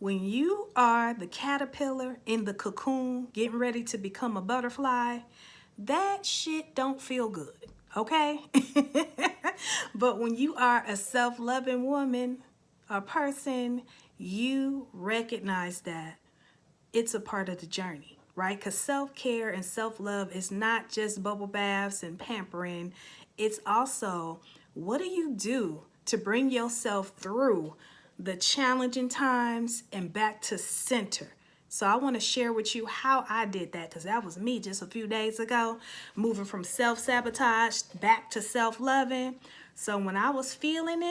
When you are the caterpillar in the cocoon getting ready to become a butterfly, that shit don't feel good, okay? But when you are a self-loving woman, a person, you recognize that it's a part of the journey, right? Because self-care and self-love is not just bubble baths and pampering. It's also, what do you do to bring yourself through the challenging times and back to center? So I want to share with you how I did that, because that was me just a few days ago, moving from self-sabotage back to self-loving. So when I was feeling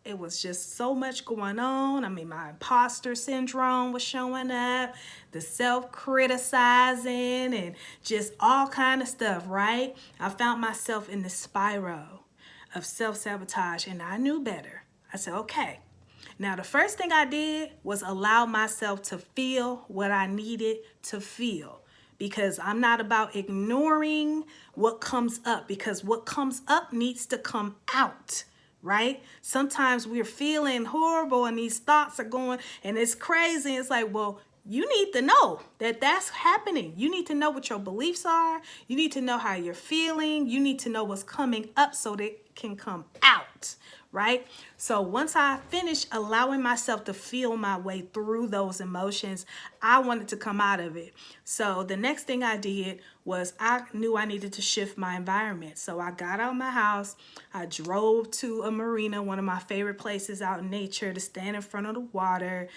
it was just so much going on. I mean, my imposter syndrome was showing up, the self-criticizing, and just all kind of stuff, right? I found myself in the spiral of self-sabotage, and I knew better. I said, okay. Now, the first thing I did was allow myself to feel what I needed to feel, because I'm not about ignoring what comes up, because what comes up needs to come out, right? Sometimes we're feeling horrible and these thoughts are going and it's crazy. It's like, well, you need to know that that's happening. You need to know what your beliefs are. You need to know how you're feeling. You need to know what's coming up so that it can come out, right? So once I finished allowing myself to feel my way through those emotions, I wanted to come out of it. So the next thing I did was I knew I needed to shift my environment. So I got out of my house. I drove to a marina, one of my favorite places out in nature, to stand in front of the water.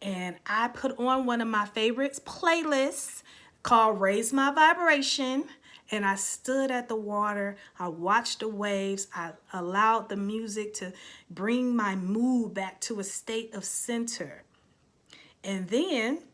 And I put on one of my favorites playlists called Raise My Vibration. And I stood at the water, I watched the waves, I allowed the music to bring my mood back to a state of center. And then,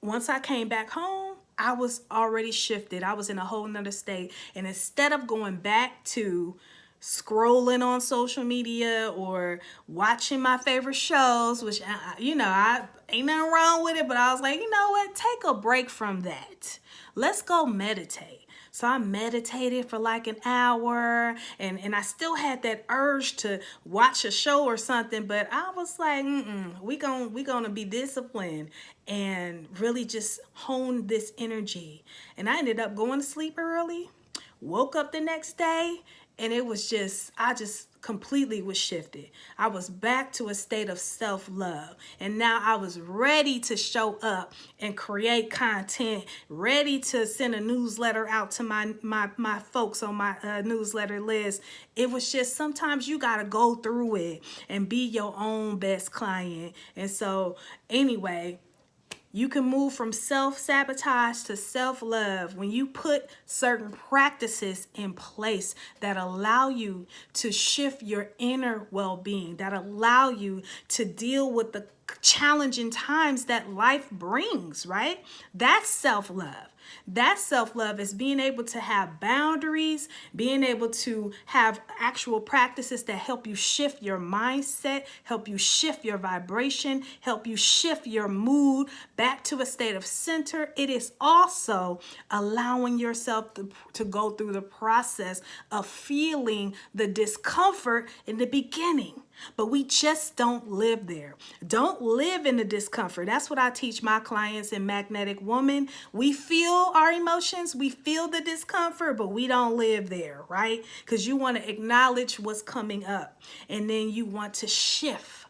once I came back home, I was already shifted. I was in a whole nother state. And instead of going back to scrolling on social media or watching my favorite shows, which, I ain't nothing wrong with it, but I was like, you know what? Take a break from that. Let's go meditate. So I meditated for like an hour, and I still had that urge to watch a show or something, but I was like, we gonna be disciplined and really just hone this energy. And I ended up going to sleep early, woke up the next day, and it was I just completely was shifted. I was back to a state of self-love. And now I was ready to show up and create content, ready to send a newsletter out to my folks on my newsletter list. It was just, sometimes you got to go through it and be your own best client. And so anyway, you can move from self-sabotage to self-love when you put certain practices in place that allow you to shift your inner well-being, that allow you to deal with the challenging times that life brings, right? That's self-love. That self-love is being able to have boundaries, being able to have actual practices that help you shift your mindset, help you shift your vibration, help you shift your mood back to a state of center. It is also allowing yourself to go through the process of feeling the discomfort in the beginning. But we just don't live there. Don't live in the discomfort. That's what I teach my clients in Magnetic Woman. We feel our emotions, we feel the discomfort, but we don't live there, right? Because you want to acknowledge what's coming up, and then you want to shift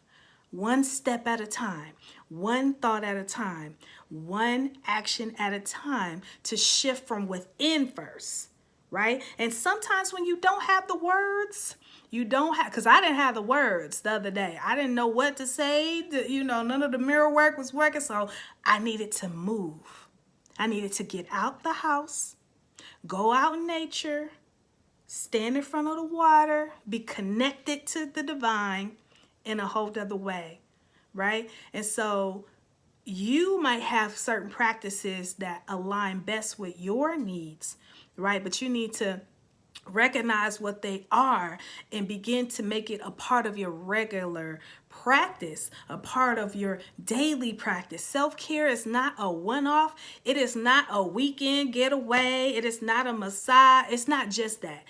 one step at a time, one thought at a time, one action at a time, to shift from within first, right? And sometimes when you don't have the words, you don't have, because I didn't have the words the other day. I didn't know what to say. None of the mirror work was working, so I needed to move. I needed to get out the house, go out in nature, stand in front of the water, be connected to the divine in a whole other way, right? And so you might have certain practices that align best with your needs, right? But you need to recognize what they are and begin to make it a part of your regular practice, a part of your daily practice. Self-care is not a one-off. It is not a weekend getaway. It is not a massage. It's not just that.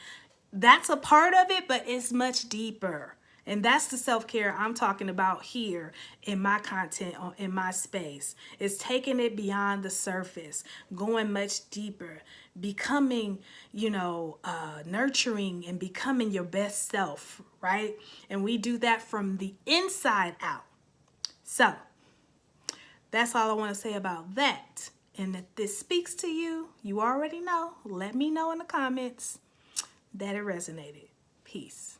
That's a part of it, but it's much deeper. And that's the self-care I'm talking about here in my content, in my space. It's taking it beyond the surface, going much deeper, becoming, nurturing and becoming your best self, right? And we do that from the inside out. So that's all I want to say about that. And if this speaks to you, you already know. Let me know in the comments that it resonated. Peace.